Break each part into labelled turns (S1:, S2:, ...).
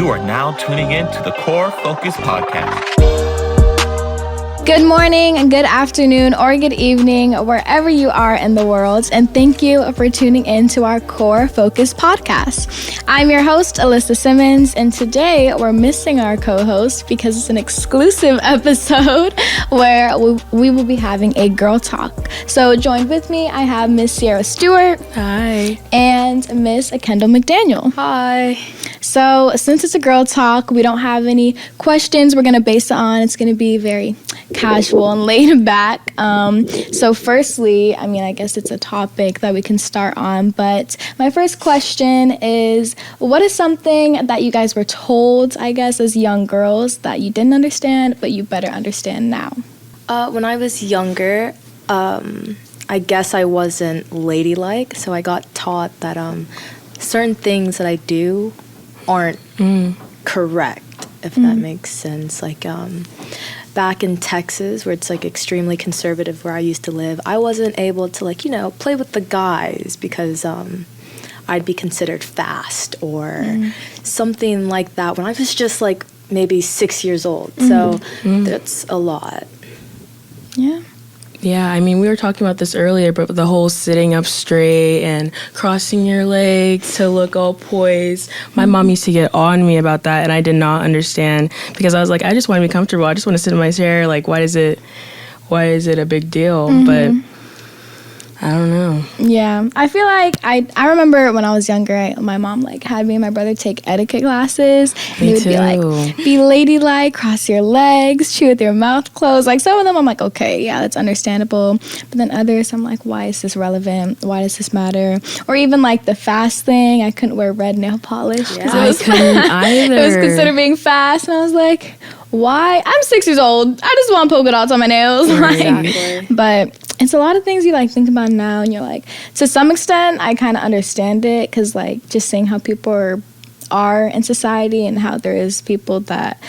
S1: You are now tuning in to the Core Focus Podcast.
S2: Good morning, good afternoon, or good evening, wherever you are in the world, and thank you for tuning in to our Core Focus podcast. I'm your host, Alyssa Simmons, and today we're missing our co-host because it's an exclusive episode where we will be having a girl talk. So joined with me, I have Miss Sierra Stewart.
S3: Hi.
S2: And Miss Kendall McDaniel.
S3: Hi.
S2: So since it's a girl talk, we don't have any questions we're going to base it on. It's going to be very casual and laid back. So firstly, I guess it's a topic that we can start on. But my first question is, what is something that you guys were told, I guess, as young girls that you didn't understand, but you better understand now?
S3: When I was younger, I guess I wasn't ladylike. So I got taught that certain things that I do aren't correct, if that makes sense. Like back in Texas, where it's like extremely conservative where I used to live, I wasn't able to play with the guys because I'd be considered fast or something like that when I was just like maybe 6 years old. So that's a lot.
S4: Yeah, we were talking about this earlier, but the whole sitting up straight and crossing your legs to look all poised. My mom used to get on me about that, and I did not understand because I was like, I just want to be comfortable. I just want to sit in my chair. Like, why is it a big deal? But I don't know.
S2: Yeah, I feel like I remember when I was younger, my mom had me and my brother take etiquette classes. And
S4: Me
S2: would
S4: too.
S2: be ladylike, cross your legs, chew with your mouth closed. Like some of them I'm like, okay, yeah, that's understandable. But then others I'm like, why is this relevant? Why does this matter? Or even like the fast thing, I couldn't wear red nail polish.
S3: Yeah.
S4: I couldn't either.
S2: It was considered being fast, and I was like, why? I'm 6 years old. I just want polka dots on my nails.
S3: Exactly.
S2: But it's a lot of things you think about now, and you're like, to some extent, I kind of understand it because just seeing how people are in society and how there is people that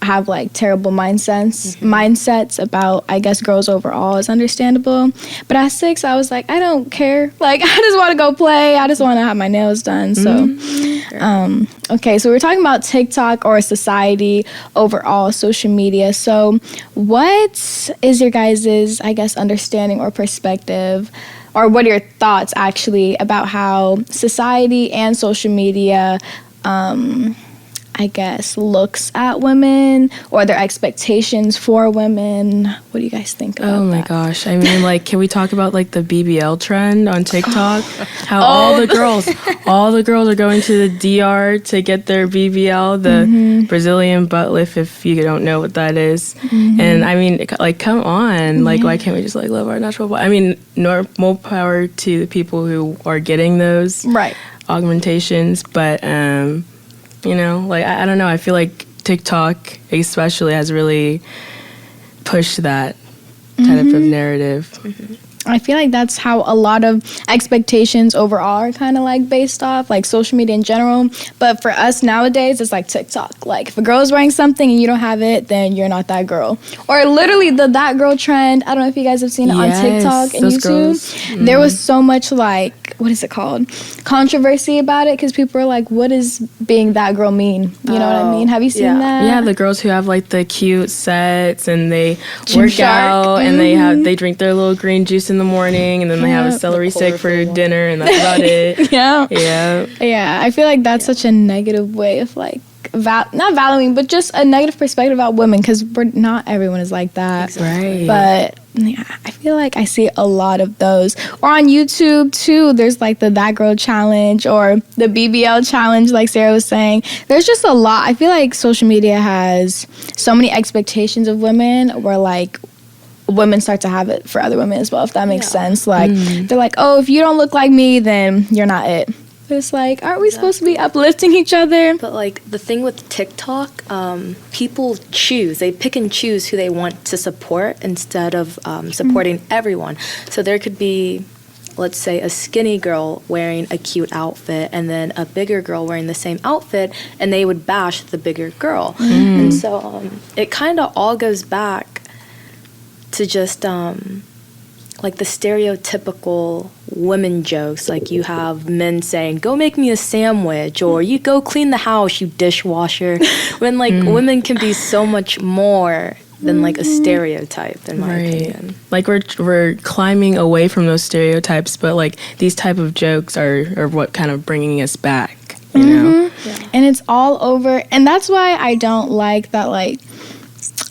S2: have terrible mindsets about, I guess, girls overall is understandable. But at 6, I was like, I don't care. I just want to go play. I just want to have my nails done. So, okay, so we're talking about TikTok or society overall, social media. So what is your guys' I guess, understanding or perspective, or what are your thoughts actually about how society and social media I guess, looks at women or their expectations for women? What do you guys think about that?
S4: Oh my gosh. Can we talk about the BBL trend on TikTok? How all the girls are going to the DR to get their BBL, the Brazilian butt lift, if you don't know what that is. And come on. Why can't we just love our natural body? More power to the people who are getting those augmentations, but I don't know. I feel like TikTok especially has really pushed that type of narrative.
S2: I feel like that's how a lot of expectations overall are kind of based off, social media in general. But for us nowadays, it's TikTok. If a girl's wearing something and you don't have it, then you're not that girl. Or literally the that girl trend. I don't know if you guys have seen it on TikTok and YouTube. Girls. There was so much what is it called? Controversy about it because people are like, what does being that girl mean? You know what I mean? Have you seen that?
S4: Yeah, the girls who have the cute sets and they work out and they drink their little green juice in the morning and then they have a celery stick for dinner and that's about it. Yeah, I feel like that's such a negative way of not valuing, but just a negative perspective about women because not everyone is like that. Exactly.
S2: But yeah, I feel like I see a lot of those. Or on YouTube too, there's the That Girl Challenge or the BBL Challenge, like Sarah was saying. There's just a lot. I feel like social media has so many expectations of women where women start to have it for other women as well, if that makes sense. They're like, oh, if you don't look like me, then you're not it. But it's aren't we supposed to be uplifting each other?
S3: But the thing with TikTok, people choose. They pick and choose who they want to support instead of supporting everyone. So there could be, let's say, a skinny girl wearing a cute outfit and then a bigger girl wearing the same outfit, and they would bash the bigger girl. And so it kind of all goes back to just like the stereotypical women jokes, like you have men saying, go make me a sandwich, or you go clean the house, you dishwasher, when like women can be so much more than like a stereotype, in my opinion.
S4: Like we're climbing away from those stereotypes, but like these type of jokes are what kind of bringing us back, you know?
S2: Yeah. And it's all over, and that's why I don't like that like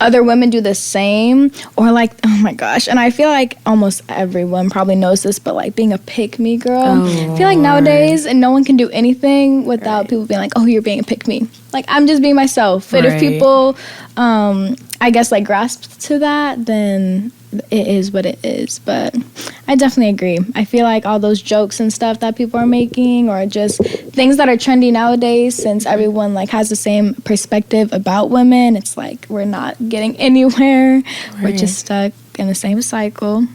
S2: other women do the same, or like, oh my gosh, and I feel like almost everyone probably knows this, but like being a pick-me girl, I feel like nowadays, and no one can do anything without people being like, oh, you're being a pick-me. Like, I'm just being myself. And if people, I guess, like grasp to that, then it is what it is. But I definitely agree. I feel like all those jokes and stuff that people are making, or just things that are trendy nowadays, since everyone like has the same perspective about women, it's like we're not getting anywhere. We're just stuck in the same cycle.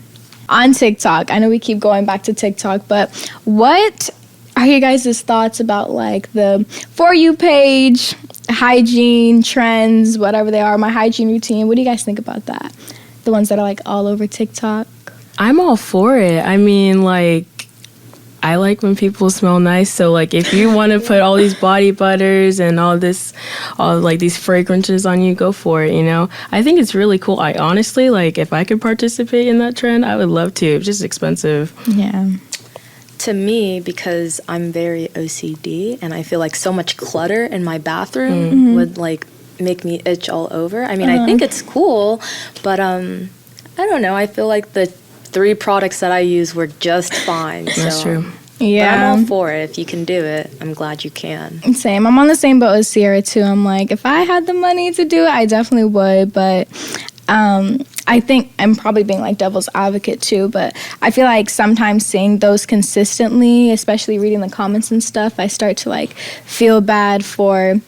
S2: On TikTok, I know we keep going back to TikTok, but what are you guys' thoughts about like the For You page, hygiene trends, whatever they are, my hygiene routine? What do you guys think about that? The ones that are like all over TikTok?
S4: I'm all for it. I mean, like, I like when people smell nice. So, like, if you want to put all these body butters and all like these fragrances on you, go for it, you know? I think it's really cool. I honestly, like, if I could participate in that trend, I would love to. It's just expensive.
S2: Yeah.
S3: To me, because I'm very OCD and I feel like so much clutter in my bathroom would like make me itch all over. I mean, I think it's cool, but I don't know. I feel like the 3 products that I use were just fine.
S4: That's true.
S2: Yeah.
S3: But I'm all for it. If you can do it, I'm glad you can.
S2: Same. I'm on the same boat as Sierra too. I'm like, if I had the money to do it, I definitely would. But I think I'm probably being like devil's advocate too, but I feel like sometimes seeing those consistently, especially reading the comments and stuff, I start to like feel bad for,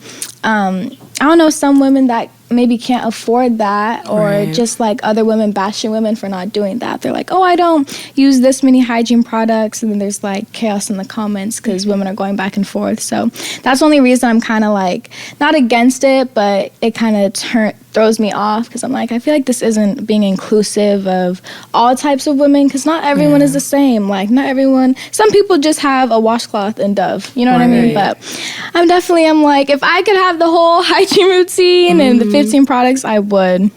S2: I don't know, some women that maybe can't afford that, or just like other women bashing women for not doing that. They're like, oh, I don't use this many hygiene products, and then there's like chaos in the comments because women are going back and forth. So that's the only reason I'm kind of like not against it, but it kind of throws me off, because I'm like, I feel like this isn't being inclusive of all types of women, because not everyone is the same. Like, not everyone, some people just have a washcloth and Dove, you know what I mean? But I'm like, if I could have the whole hygiene routine and the 15 products, I would.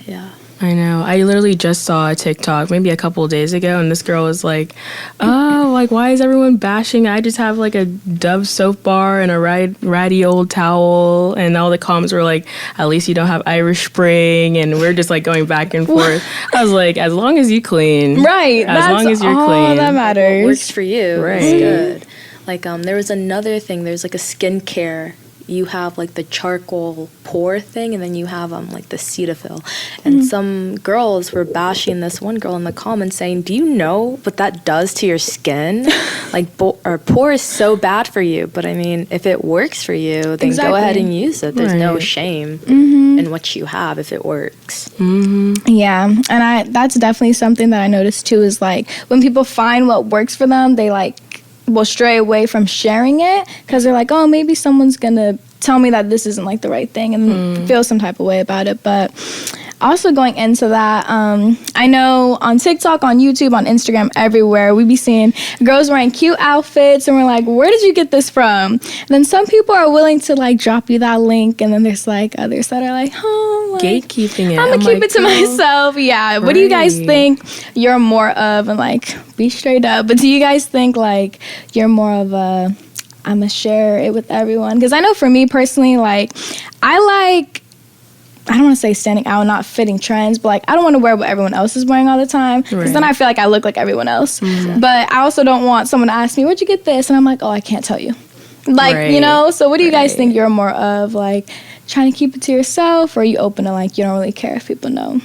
S3: Yeah.
S4: I know. I literally just saw a TikTok maybe a couple of days ago, and this girl was like, oh, like, why is everyone bashing? I just have like a Dove soap bar and a ratty old towel, and all the comments were like, at least you don't have Irish Spring, and we're just like going back and forth. I was like, as long as you clean.
S2: Right.
S4: As long as you're clean.
S2: That matters.
S3: What works for you.
S4: Right.
S3: It's good. Like, there was another thing. There's like a skincare. You have like the charcoal pore thing, and then you have like the Cetaphil. And some girls were bashing this one girl in the comments saying, do you know what that does to your skin? Like, our pore is so bad for you. But I mean, if it works for you, then go ahead and use it. There's no shame in what you have if it works.
S2: Yeah, and that's definitely something that I noticed too, is like when people find what works for them, they like will stray away from sharing it, because they're like, oh, maybe someone's gonna tell me that this isn't like the right thing, and feel some type of way about it. But also going into that, I know on TikTok, on YouTube, on Instagram, everywhere, we be seeing girls wearing cute outfits, and we're like, where did you get this from? And then some people are willing to like drop you that link, and then there's like others that are like, oh, like,
S4: gatekeeping it.
S2: I'm gonna keep it to myself. Yeah. What do you guys think you're more of? And like, be straight up. But do you guys think like you're more of a, I'm gonna share it with everyone? Because I know for me personally, like, I don't want to say standing out, not fitting trends, but like, I don't want to wear what everyone else is wearing all the time, because then I feel like I look like everyone else. But I also don't want someone to ask me, where'd you get this? And I'm like, oh, I can't tell you. Like, you know, so what do you guys think you're more of? Like, trying to keep it to yourself, or are you open to like, you don't really care if people know?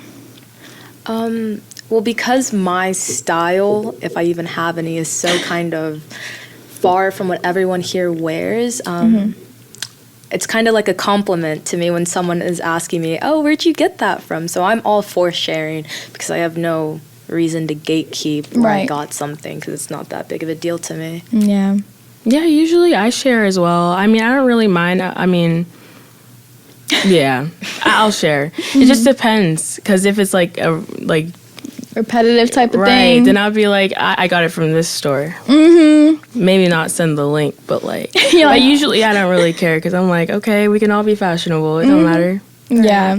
S3: Well, because my style, if I even have any, is so kind of far from what everyone here wears, it's kind of like a compliment to me when someone is asking me, oh, where'd you get that from? So I'm all for sharing, because I have no reason to gatekeep where I got something, because it's not that big of a deal to me.
S2: Yeah.
S4: Yeah, usually I share as well. I mean, I don't really mind. I mean, yeah, I'll share. It just depends, because if it's like
S2: repetitive type of
S4: right.
S2: thing.
S4: Then I'll be like, I got it from this store. Mm-hmm. Maybe not send the link, but like, but usually I don't really care because I'm like, okay, we can all be fashionable. It don't matter.
S2: Yeah,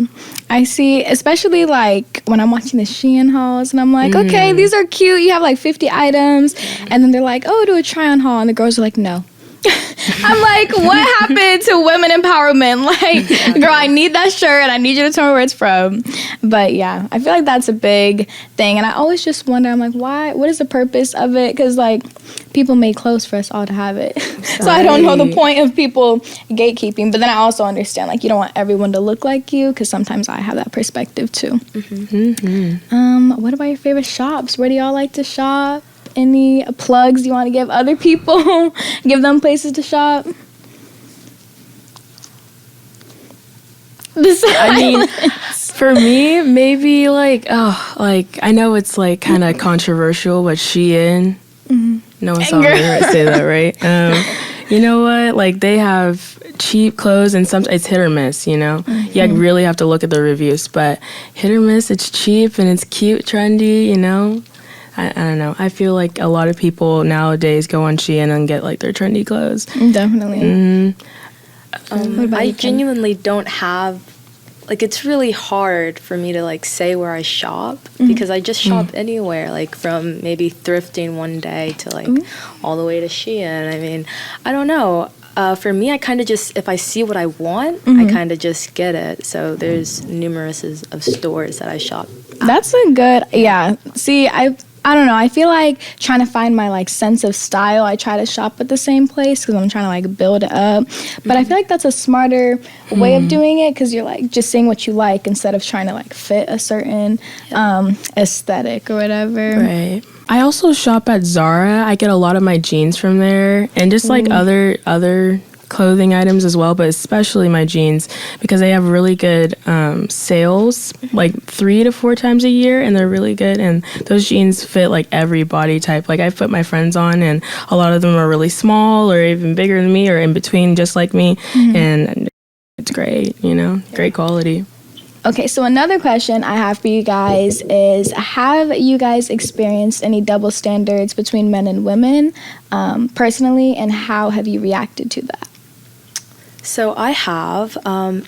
S2: I see, especially like when I'm watching the Shein hauls and I'm like, okay, these are cute. You have like 50 items. And then they're like, oh, do a try on haul. And the girls are like, no. I'm like, what happened to women empowerment? Like, girl, I need that shirt and I need you to tell me where it's from. But yeah, I feel like that's a big thing. And I always just wonder, I'm like, why? What is the purpose of it? Because like people made clothes for us all to have it. So I don't know the point of people gatekeeping. But then I also understand, like, you don't want everyone to look like you because sometimes I have that perspective too. What about your favorite shops? Where do y'all like to shop? Any plugs you want to give other people? Give them places to shop?
S4: I mean, for me, maybe like, I know it's like kind of controversial, but Shein. No one saw me say that, right? You know what? Like, they have cheap clothes and sometimes it's hit or miss, you know? You really have to look at the reviews, but hit or miss, it's cheap and it's cute, trendy, you know? I don't know. I feel like a lot of people nowadays go on Shein and get like their trendy clothes.
S2: Definitely.
S3: I genuinely don't have, like, it's really hard for me to like say where I shop because I just shop anywhere, like from maybe thrifting one day to like all the way to Shein. I mean, I don't know. For me, I kind of just, if I see what I want, I kind of just get it. So there's numerous of stores that I shop at.
S2: That's a good, yeah. See, I don't know. I feel like trying to find my like sense of style, I try to shop at the same place because I'm trying to like build it up. But I feel like that's a smarter way of doing it because you're like just seeing what you like instead of trying to like fit a certain aesthetic or whatever.
S4: Right. I also shop at Zara. I get a lot of my jeans from there and just like other clothing items as well, but especially my jeans because they have really good sales like 3 to 4 times a year and they're really good, and those jeans fit like every body type. Like I've put my friends on and a lot of them are really small or even bigger than me or in between just like me, and it's great, you know, great quality.
S2: Okay, so another question I have for you guys is, have you guys experienced any double standards between men and women personally, and how have you reacted to that?
S3: So I have.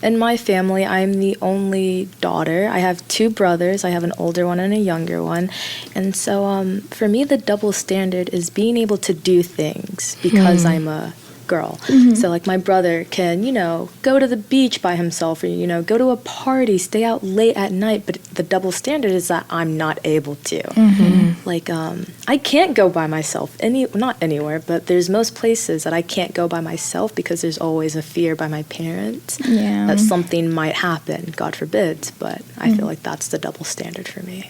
S3: In my family, I'm the only daughter. I have 2 brothers. I have an older one and a younger one. And so for me, the double standard is being able to do things because I'm a girl. So like my brother can, you know, go to the beach by himself or, you know, go to a party, stay out late at night. But the double standard is that I'm not able to. Like I can't go by myself not anywhere, but there's most places that I can't go by myself because there's always a fear by my parents that something might happen, God forbid. But I feel like that's the double standard for me.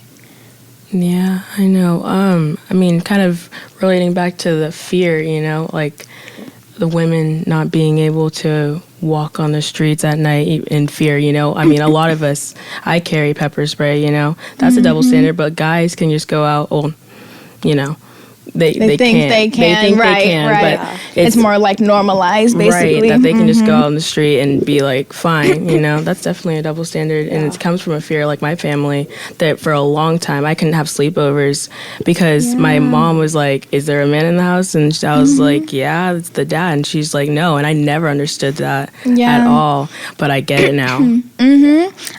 S4: Yeah, I know. I mean, kind of relating back to the fear, you know, like the women not being able to walk on the streets at night in fear, you know. I mean, a lot of us, I carry pepper spray, you know. That's a double standard, but guys can just go out, you know. They
S2: think
S4: can't.
S2: they can, right.
S4: But
S2: it's more like normalized, basically.
S4: Right, that they can just go out on the street and be like, fine, you know. That's definitely a double standard, and it comes from a fear, like my family, that for a long time I couldn't have sleepovers because my mom was like, is there a man in the house? And I was like, yeah, it's the dad. And she's like, no, and I never understood that at all, but I get it now.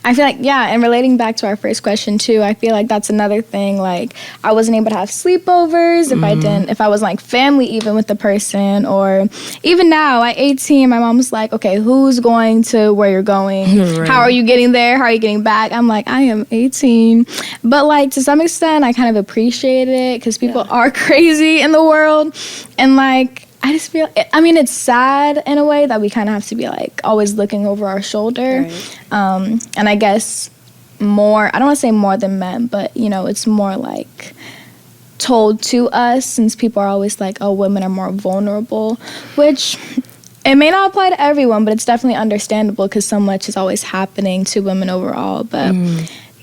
S2: I feel like, and relating back to our first question too, I feel like that's another thing. Like, I wasn't able to have sleepovers if I was like family even with the person, or even now at 18, my mom's like, okay, who's going to where you're going? Right. How are you getting there? How are you getting back? I'm like, I am 18. But like, to some extent, I kind of appreciate it because people are crazy in the world. And like, I just feel, I mean, it's sad in a way that we kind of have to be like always looking over our shoulder. Right. And I guess more, I don't want to say more than men, but you know, it's more like told to us since people are always like, oh, women are more vulnerable, which it may not apply to everyone, but it's definitely understandable because so much is always happening to women overall. But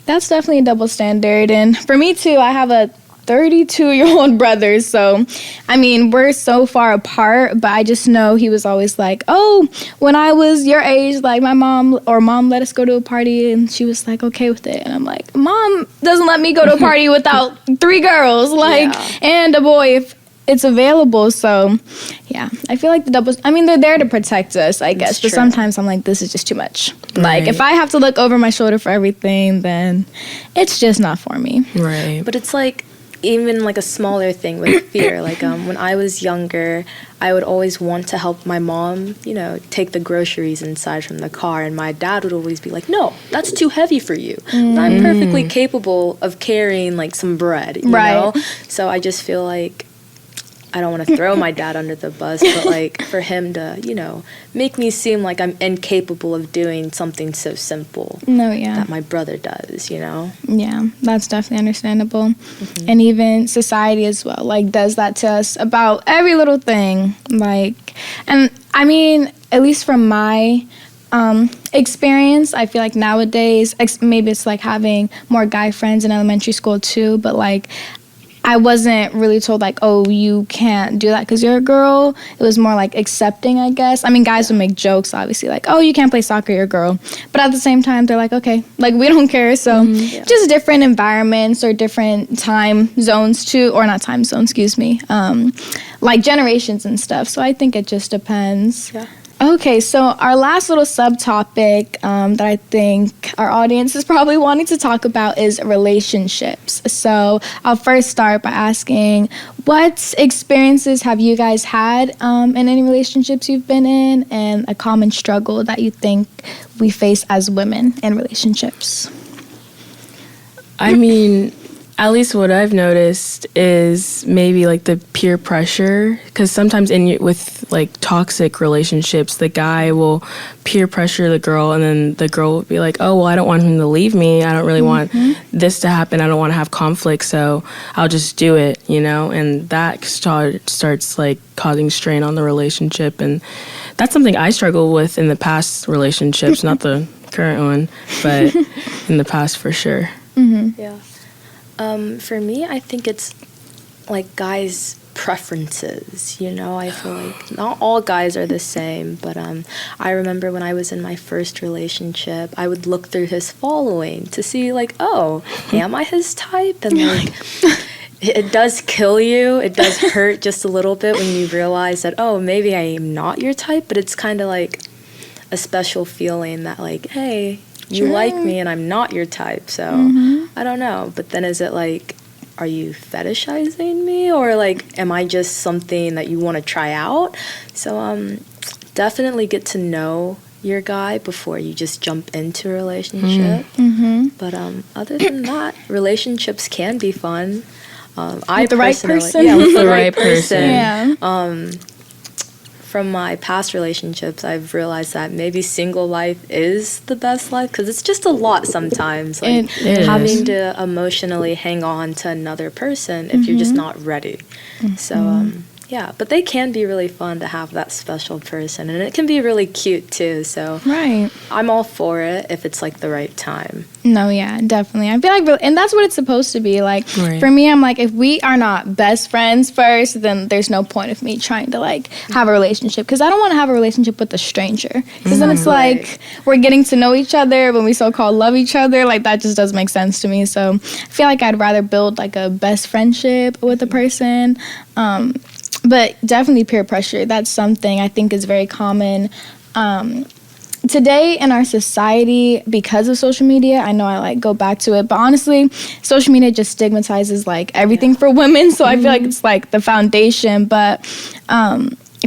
S2: that's definitely a double standard. And for me too, I have a 32-year-old brothers. So, I mean, we're so far apart, but I just know he was always like, oh, when I was your age, like my mom let us go to a party and she was like, okay with it. And I'm like, Mom doesn't let me go to a party without 3 girls, like, and a boy if it's available. So, yeah, I feel like the doubles, I mean, they're there to protect us, I guess. But sometimes I'm like, this is just too much. Like, if I have to look over my shoulder for everything, then it's just not for me.
S4: Right.
S3: But it's like, even like a smaller thing with fear, like when I was younger, I would always want to help my mom, you know, take the groceries inside from the car, and my dad would always be like, no, that's too heavy for you. I'm perfectly capable of carrying like some bread, you know? So I just feel like I don't want to throw my dad under the bus, but like for him to, you know, make me seem like I'm incapable of doing something so simple that my brother does, you know?
S2: Yeah, that's definitely understandable. And even society as well, like, does that to us about every little thing. Like, and I mean, at least from my experience, I feel like nowadays, maybe it's like having more guy friends in elementary school too, but like, I wasn't really told, like, oh, you can't do that because you're a girl. It was more, like, accepting, I guess. I mean, guys would make jokes, obviously, like, oh, you can't play soccer, you're a girl. But at the same time, they're like, okay, like, we don't care. So just different environments or different time zones, too. Or not time zones, excuse me. Like, generations and stuff. So I think it just depends. Yeah. Okay, so our last little subtopic that I think our audience is probably wanting to talk about is relationships. So I'll first start by asking, what experiences have you guys had in any relationships you've been in, and a common struggle that you think we face as women in relationships?
S4: I mean, at least what I've noticed is maybe like the peer pressure, because sometimes with like toxic relationships, the guy will peer pressure the girl, and then the girl will be like, oh, well, I don't want him to leave me. I don't really want this to happen. I don't want to have conflict, so I'll just do it, you know? And that starts like causing strain on the relationship. And that's something I struggle with in the past relationships, not the current one, but in the past for sure.
S3: Yeah. For me, I think it's like guys' preferences, you know? I feel like not all guys are the same, but I remember when I was in my first relationship, I would look through his following to see like, oh, am I his type? And like, it does kill you. It does hurt just a little bit when you realize that, oh, maybe I am not your type, but it's kind of like a special feeling that like, hey, you like me and I'm not your type, so I don't know. But then is it like, are you fetishizing me, or like, am I just something that you want to try out? So definitely get to know your guy before you just jump into a relationship. But other than that, relationships can be fun.
S2: With the right person?
S3: Yeah, with the right person. Yeah. From my past relationships, I've realized that maybe single life is the best life, because it's just a lot sometimes. Like having to emotionally hang on to another person if you're just not ready. So, yeah, but they can be really fun to have that special person, and it can be really cute too. So I'm all for it if it's like the right time.
S2: No, yeah, definitely. I feel like, and that's what it's supposed to be. Like, for me, I'm like, if we are not best friends first, then there's no point of me trying to like have a relationship, because I don't want to have a relationship with a stranger. Because then it's like we're getting to know each other when we so-called love each other. Like, that just doesn't make sense to me. So I feel like I'd rather build like a best friendship with a person. But definitely peer pressure. That's something I think is very common today in our society because of social media. I know I like go back to it, but honestly, social media just stigmatizes like everything for women. So I feel like it's like the foundation. But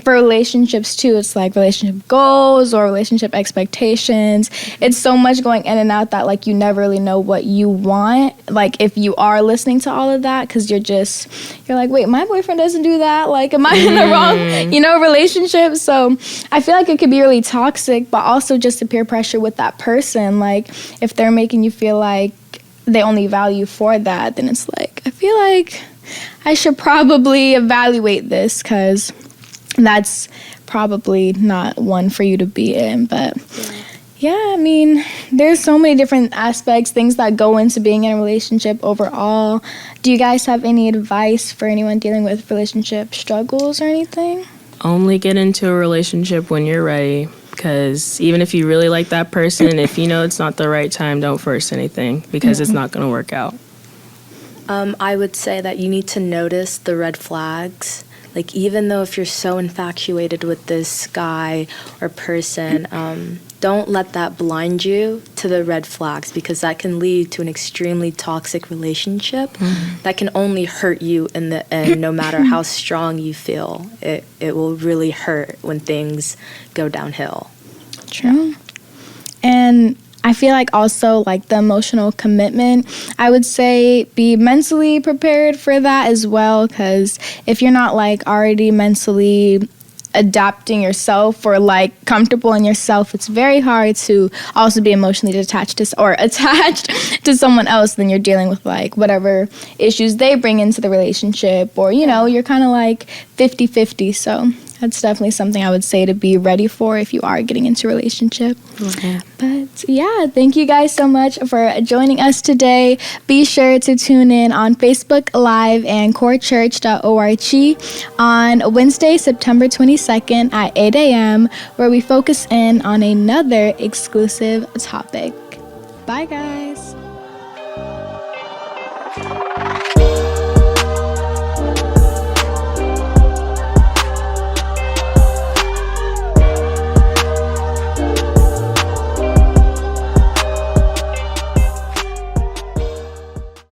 S2: for relationships too, it's like relationship goals or relationship expectations. It's so much going in and out that like you never really know what you want, like if you are listening to all of that, because you're like, wait, my boyfriend doesn't do that, like am I in the wrong relationship? So I feel like it could be really toxic, but also just the peer pressure with that person. Like if they're making you feel like they only value for that, then it's like I feel like I should probably evaluate this, because that's probably not one for you to be in. But Yeah, I mean, there's so many different aspects, things that go into being in a relationship overall. Do you guys have any advice for anyone dealing with relationship struggles or anything?
S4: Only get into a relationship when you're ready. Because even if you really like that person, if you know it's not the right time, don't force anything because it's not going to work out.
S3: I would say that you need to notice the red flags. Like, even though if you're so infatuated with this guy or person, don't let that blind you to the red flags, because that can lead to an extremely toxic relationship that can only hurt you in the end. No matter how strong you feel, it will really hurt when things go downhill.
S2: True. And I feel like also like the emotional commitment, I would say be mentally prepared for that as well, because if you're not like already mentally adapting yourself or like comfortable in yourself, it's very hard to also be emotionally attached to someone else. Then you're dealing with like whatever issues they bring into the relationship, or you know, you're kind of like 50-50. So that's definitely something I would say to be ready for if you are getting into a relationship.
S4: Okay.
S2: But yeah, thank you guys so much for joining us today. Be sure to tune in on Facebook Live and corechurch.org on Wednesday, September 22nd at 8 a.m., where we focus in on another exclusive topic. Bye, guys.